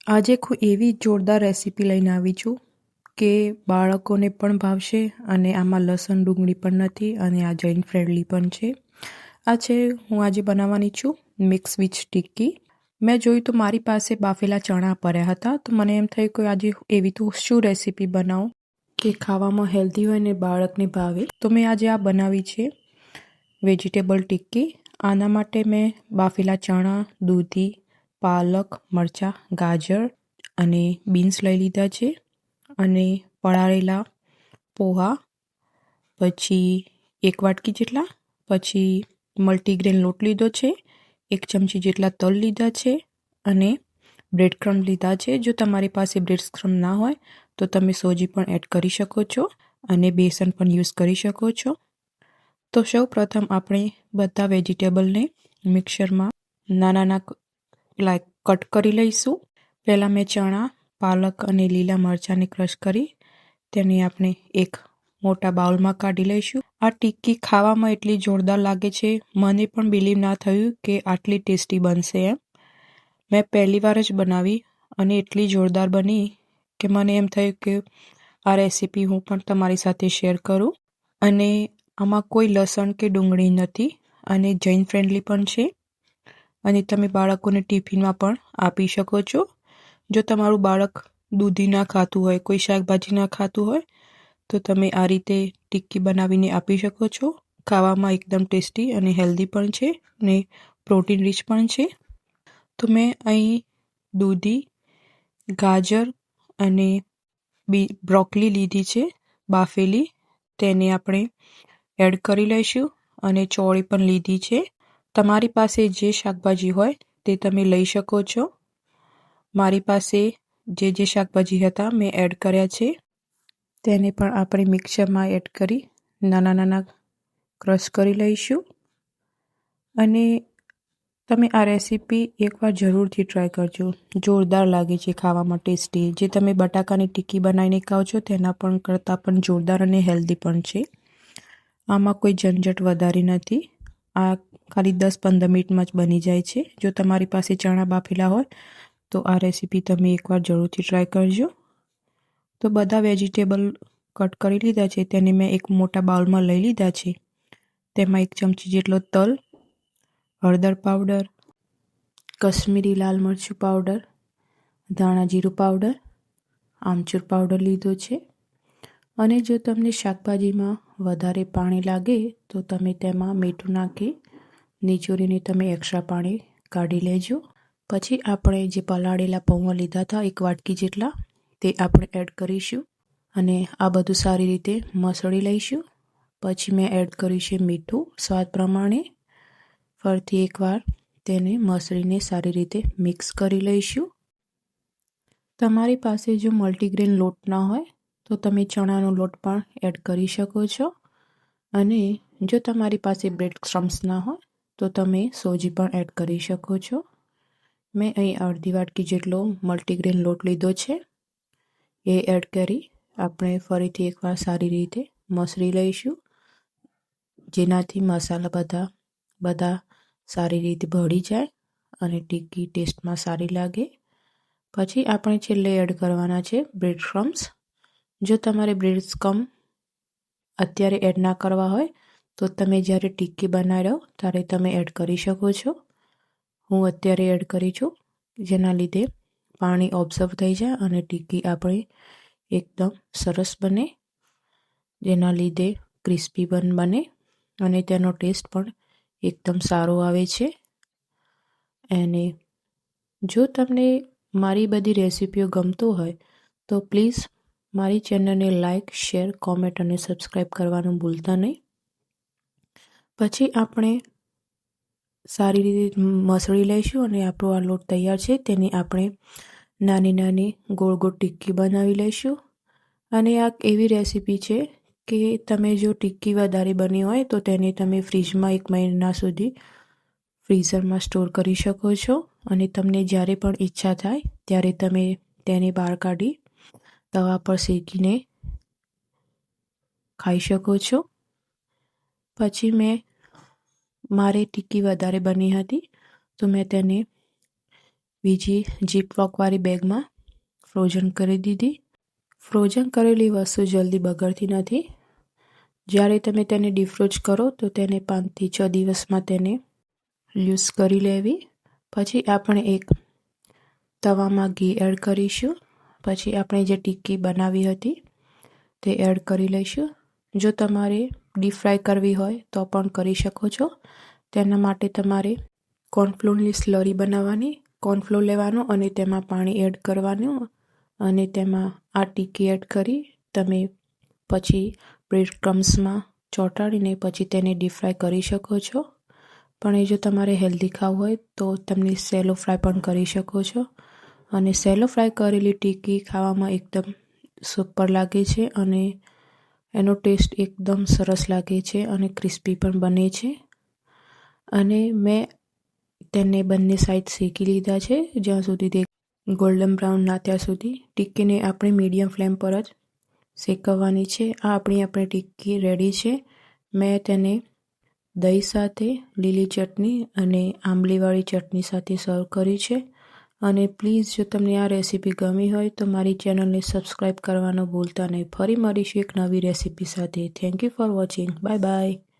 આજે હું એવી જોરદાર રેસીપી લઈને આવી છું કે બાળકોને પણ ભાવશે અને આમાં લસણ ડુંગળી પણ નથી અને આ જૈન ફ્રેન્ડલી પણ છે. હું આજે બનાવવાની છું મિક્સ વેજ ટિક્કી. મેં જોયું તો મારી પાસે બાફેલા ચણા પડ્યા હતા, તો મને એમ થયું કે આજે એવી તો શું રેસીપી બનાવું કે ખાવામાં હેલ્ધી હોય ને બાળકને ભાવે. તો મેં આજે આ બનાવી છે વેજીટેબલ ટિક્કી. આના માટે મેં બાફેલા ચણા, દૂધી, પાલક, મરચાં, ગાજર અને બીન્સ લઈ લીધા છે અને પલાળેલા પોહા, પછી 1 વાટકી જેટલા, પછી મલ્ટીગ્રેન લોટ લીધો છે, 1 ચમચી જેટલા તલ લીધા છે અને બ્રેડ ક્રમ્બ લીધા છે. જો તમારી પાસે બ્રેડ ક્રમ્બ ના હોય તો તમે સોજી પણ એડ કરી શકો છો અને બેસન પણ યુઝ કરી શકો છો. તો સૌ પ્રથમ આપણે બધા વેજીટેબલને મિક્સરમાં નાના કટ કરી લઈશું. પહેલાં મેં ચણા, પાલક અને લીલા મરચાંને ક્રશ કરી તેને આપણે એક મોટા બાઉલમાં કાઢી લઈશું. આ ટિક્કી ખાવામાં એટલી જોરદાર લાગે છે, મને પણ બિલીવ ના થયું કે આટલી ટેસ્ટી બનશે એમ. મેં પહેલી વાર જ બનાવી અને એટલી જોરદાર બની કે મને એમ થયું કે આ રેસીપી હું પણ તમારી સાથે શેર કરું. અને આમાં કોઈ લસણ કે ડુંગળી નથી અને જૈન ફ્રેન્ડલી પણ છે અને તમે બાળકોને ટિફિનમાં પણ આપી શકો છો. જો તમારું બાળક દૂધી ના ખાતું હોય, કોઈ શાકભાજી ના ખાતું હોય તો તમે આ રીતે ટિક્કી બનાવીને આપી શકો છો. ખાવામાં એકદમ ટેસ્ટી અને હેલ્ધી પણ છે અને પ્રોટીન રીચ પણ છે. તો મેં અહીં દૂધી, ગાજર અને બ્રોકલી લીધી છે બાફેલી, તેને આપણે એડ કરી લઈશું અને ચોળી પણ લીધી છે. તમારી પાસે જે શાકભાજી હોય તે તમે લઈ શકો છો. મારી પાસે જે શાકભાજી હતા મેં એડ કર્યા છે. તેને પણ આપણે મિક્સરમાં એડ કરી નાના ક્રશ કરી લઈશું. અને તમે આ રેસીપી એકવાર જરૂરથી ટ્રાય કરજો, જોરદાર લાગે છે, ખાવામાં ટેસ્ટી. જે તમે બટાકાની ટિક્કી બનાવીને ખાઓ છો તેના પણ કરતાં પણ જોરદાર અને હેલ્ધી પણ છે. આમાં કોઈ ઝંઝટ વધારે નથી. આ ખાલી 10-15 મિનિટમાં જ બની જાય છે. જો તમારી પાસે ચણા બાફેલા હોય તો આ રેસીપી તમે એકવાર જરૂરથી ટ્રાય કરજો. તો બધા વેજીટેબલ કટ કરી લીધા છે, તેને મેં એક મોટા બાઉલમાં લઈ લીધા છે. તેમાં 1 ચમચી જેટલો તલ, હળદર પાવડર, કશ્મીરી લાલ મરચું પાવડર, ધાણા જીરું પાવડર, આમચૂર પાવડર લીધો છે. અને જો તમને શાકભાજીમાં વધારે પાણી લાગે તો તમે તેમાં મીઠું નાખી નીચોરીને તમે એક્સ્ટ્રા પાણી કાઢી લેજો. પછી આપણે જે પલાળેલા પૌવા લીધા હતા 1 વાટકી જેટલા, તે આપણે એડ કરીશું અને આ બધું સારી રીતે મસળી લઈશું. પછી મેં એડ કર્યું છે મીઠું સ્વાદ પ્રમાણે. ફરીથી એકવાર તેને મસળીને સારી રીતે મિક્સ કરી લઈશું. તમારી પાસે જો મલ્ટીગ્રેન લોટ ના હોય તો તમે ચણાનો લોટ પણ એડ કરી શકો છો અને જો તમારી પાસે બ્રેડ ક્રમ્બ્સ ના હોય તો તમે સોજી પણ એડ કરી શકો છો. મેં અહીં અડધી વાટકી જેટલો મલ્ટીગ્રેન લોટ લીધો છે, એ એડ કરી આપણે ફરીથી એકવાર સારી રીતે મસળી લઈશું, જેનાથી મસાલા બધા સારી રીતે ભળી જાય અને ટિક્કી ટેસ્ટમાં સારી લાગે. પછી આપણે છેલ્લે એડ કરવાના છે બ્રેડ ક્રમ્બ્સ. જો તમારે બ્રેડ ક્રમ્બ અત્યારે એડ ના કરવા હોય તો તમે જ્યારે ટિક્કી બનાવો ત્યારે તમે એડ કરી શકો છો. હું અત્યારે એડ કરી છું, જેના લીધે પાણી ઓબ્ઝર્વ થઈ જાય અને ટિક્કી આપણી એકદમ સરસ બને, જેના લીધે ક્રિસ્પી બને અને તેનો ટેસ્ટ પણ એકદમ સારો આવે છે. અને જો તમને મારી બધી રેસીપીઓ ગમતું હોય તો પ્લીઝ મારી ચેનલને લાઇક, શેર, કોમેન્ટ અને સબસ્ક્રાઈબ કરવાનું ભૂલતા નહીં. પછી આપણે સારી રીતે મસળી લઈશું અને આપણો આ લોટ તૈયાર છે. તેની આપણે નાની ગોળ ટિક્કી બનાવી લઈશું. અને આ એવી રેસીપી છે કે તમે જો ટિક્કી વધારે બની હોય તો તેને તમે ફ્રીજમાં 1 મહિના સુધી ફ્રીઝરમાં સ્ટોર કરી શકો છો અને તમને જ્યારે પણ ઈચ્છા થાય ત્યારે તમે તેને બહાર કાઢી તવા પર શેકીને ખાઈ શકો છો. પછી મારે ટિક્કી વધારે બની હતી તો મેં તેને બીજી જીપલોકવાળી બેગમાં ફ્રોઝન કરી દીધી. ફ્રોઝન કરેલી વસ્તુ જલ્દી બગડતી નથી. જ્યારે તમે તેને ડિફ્રોઝ કરો તો તેને 5 થી 6 દિવસમાં તેને યુઝ કરી લેવી. પછી આપણે એક તવામાં ઘી એડ કરીશું. પછી આપણે જે ટિક્કી બનાવી હતી તે એડ કરી લઈશું. જો તમારે ડીપ ફ્રાય કરવી હોય તો પણ કરી શકો છો. તેના માટે તમારે કોર્નફ્લોરની સ્લરી બનાવવાની, કોર્નફ્લોર લેવાનું અને તેમાં પાણી એડ કરવાનું અને તેમાં આ ટિક્કી એડ કરી તમે પછી બ્રેડ ક્રમ્સમાં ચોંટાડીને પછી તેને ડીપ ફ્રાય કરી શકો છો. પણ એ જો તમારે હેલ્ધી ખાવું હોય તો તમે સેલો ફ્રાય પણ કરી શકો છો. અને સેલો ફ્રાય કરેલી ટિક્કી ખાવામાં એકદમ સુપર લાગે છે અને એનો ટેસ્ટ એકદમ સરસ લાગે છે અને ક્રિસ્પી પણ બને છે. અને મેં તેને બંને સાઈડ શેકી લીધા છે જ્યાં સુધી તે ગોલ્ડન બ્રાઉન ના ત્યાં સુધી. ટિક્કીને આપણે મીડિયમ ફ્લેમ પર જ શેકવવાની છે. આ આપણી ટિક્કી રેડી છે. મેં તેને દહીં સાથે, લીલી ચટણી અને આંબલીવાળી ચટણી સાથે સર્વ કરી છે. અને પ્લીઝ જો તમને આ રેસીપી ગમી હોય તો મારી ચેનલને સબસ્ક્રાઈબ કરવાનું ભૂલતા નહીં. ફરી મળીશું એક નવી રેસીપી સાથે. Thank you for watching. Bye bye.